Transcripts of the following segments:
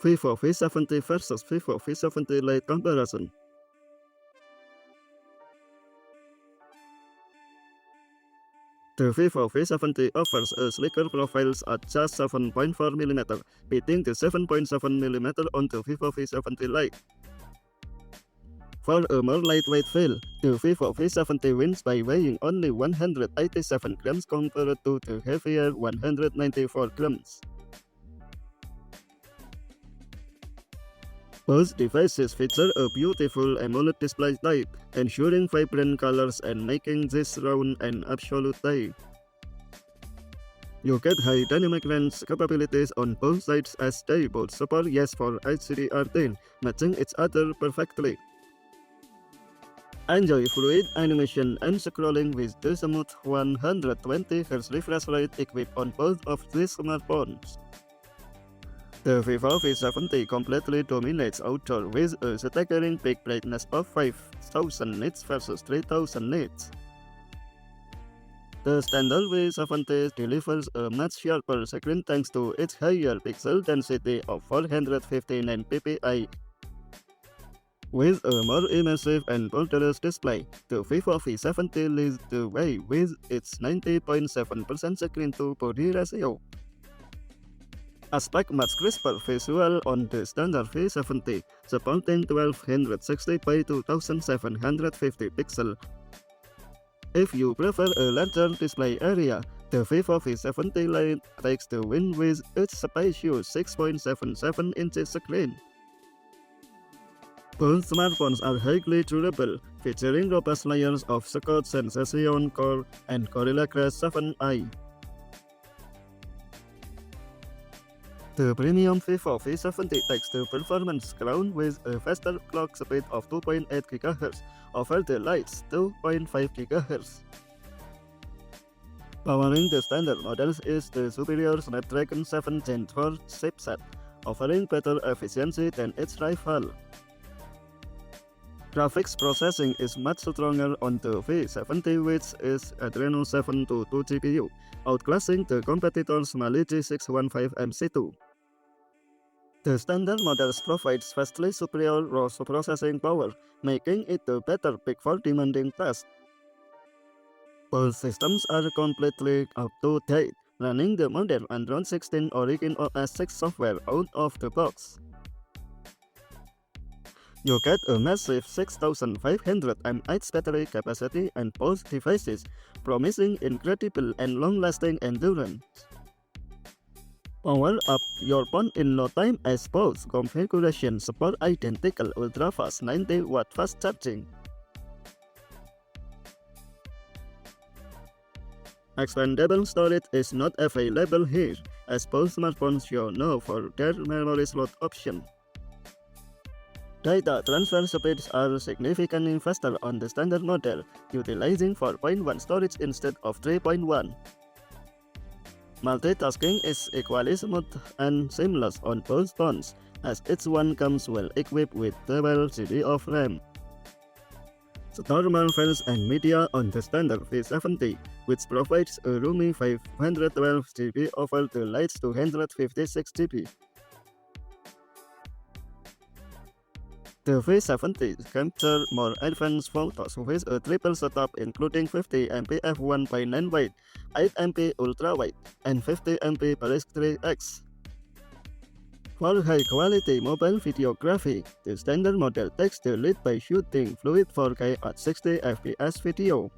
Vivo V70 versus Vivo V70 Lite comparison. The Vivo V70 offers a sleeker profile at just 7.4mm, beating the 7.7mm on the Vivo V70 Lite. For a more lightweight feel, the Vivo V70 wins by weighing only 187 grams compared to the heavier 194 grams. Both devices feature a beautiful AMOLED display type, ensuring vibrant colors and making this round an absolute tie. You get high dynamic range capabilities on both sides as they both support yes for HDR10, matching each other perfectly. Enjoy fluid animation and scrolling with the smooth 120Hz refresh rate equipped on both of these smartphones. The Vivo V70 completely dominates outdoor with a staggering peak brightness of 5000 nits versus 3000 nits. The standard V70 delivers a much sharper screen thanks to its higher pixel density of 459 ppi. With a more immersive and borderless display, the Vivo V70 leads the way with its 90.7% screen-to-body ratio. Aspect much crisper visual on the standard V70, supporting 1260 by 2750 pixel. If you prefer a larger display area, the Vivo V70 Lite takes the win with its spacious 6.77 inches screen. Both smartphones are highly durable, featuring robust layers of Scotch Sensation Core and Gorilla Glass 7i. The premium Vivo V70 takes the performance crown with a faster clock speed of 2.8 GHz over the Lite's 2.5 GHz. Powering the standard models is the superior Snapdragon 7 Gen 4 chipset, offering better efficiency than its rival. Graphics processing is much stronger on the V70, which is Adreno 722 GPU, outclassing the competitor's Mali G615 MC2. The standard models provides vastly superior raw processing power, making it a better pick for demanding tasks. Both systems are completely up-to-date, running the modern Android 16 Origin OS 6 software out of the box. You get a massive 6500 mAh battery capacity on both devices, promising incredible and long-lasting endurance. Power up your phone in no time as both configurations support identical ultra-fast 90W fast charging. Expandable storage is not available here, as both smartphones show no for their memory slot option. Data transfer speeds are significantly faster on the standard model, utilizing 4.1 storage instead of 3.1. Multitasking is equally smooth and seamless on both phones, as each one comes well equipped with 12 GB of RAM. Store more files and media on the standard V70, which provides a roomy 512 GB over the Lite's 256 GB. The V70 captures more advanced photos with a triple setup including 50MP f1.9 wide, 8MP ultra wide, and 50MP Paris 3x. For high-quality mobile videography, the standard model takes the lead by shooting fluid 4K at 60fps video.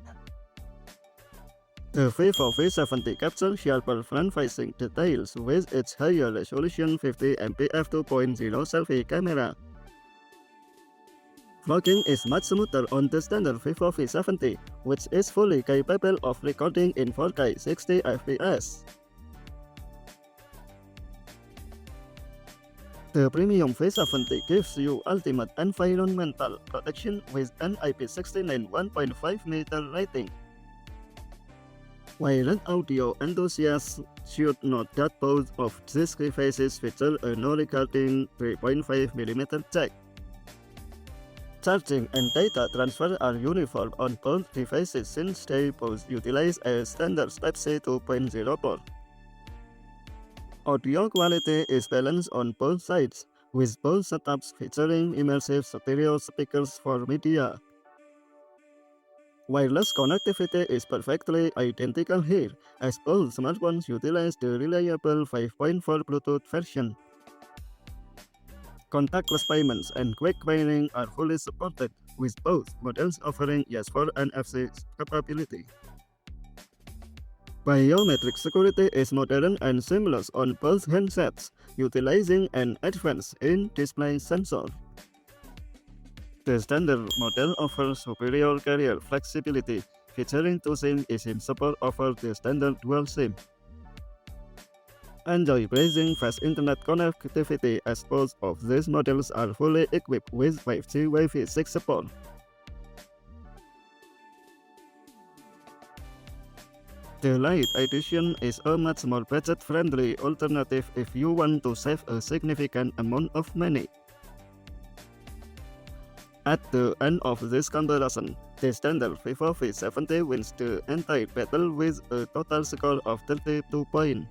The Vivo V70 captures sharper front-facing details with its higher resolution 50MP f2.0 selfie camera. Vlogging is much smoother on the standard Vivo V70, which is fully capable of recording in 4K 60fps. The premium V70 gives you ultimate environmental protection with an IP69 1.5 rating. While audio enthusiasts should note that both of these devices feature a no recording 3.5mm jack. Charging and data transfer are uniform on both devices since they both utilize a standard Type-C 2.0 port. Audio quality is balanced on both sides, with both setups featuring immersive stereo speakers for media. Wireless connectivity is perfectly identical here, as both smartphones utilize the reliable 5.4 Bluetooth version. Contactless payments and quick pairing are fully supported, with both models offering yes4 NFC capability. Biometric security is modern and seamless on both handsets, utilizing an advanced in-display sensor. The standard model offers superior carrier flexibility, featuring 2 SIM eSIM support over the standard dual SIM. Enjoy blazing fast internet connectivity as both of these models are fully equipped with 5G Wi-Fi 6 support. The Lite edition is a much more budget-friendly alternative if you want to save a significant amount of money. At the end of this comparison, the standard Vivo V70 wins the entire battle with a total score of 32 points.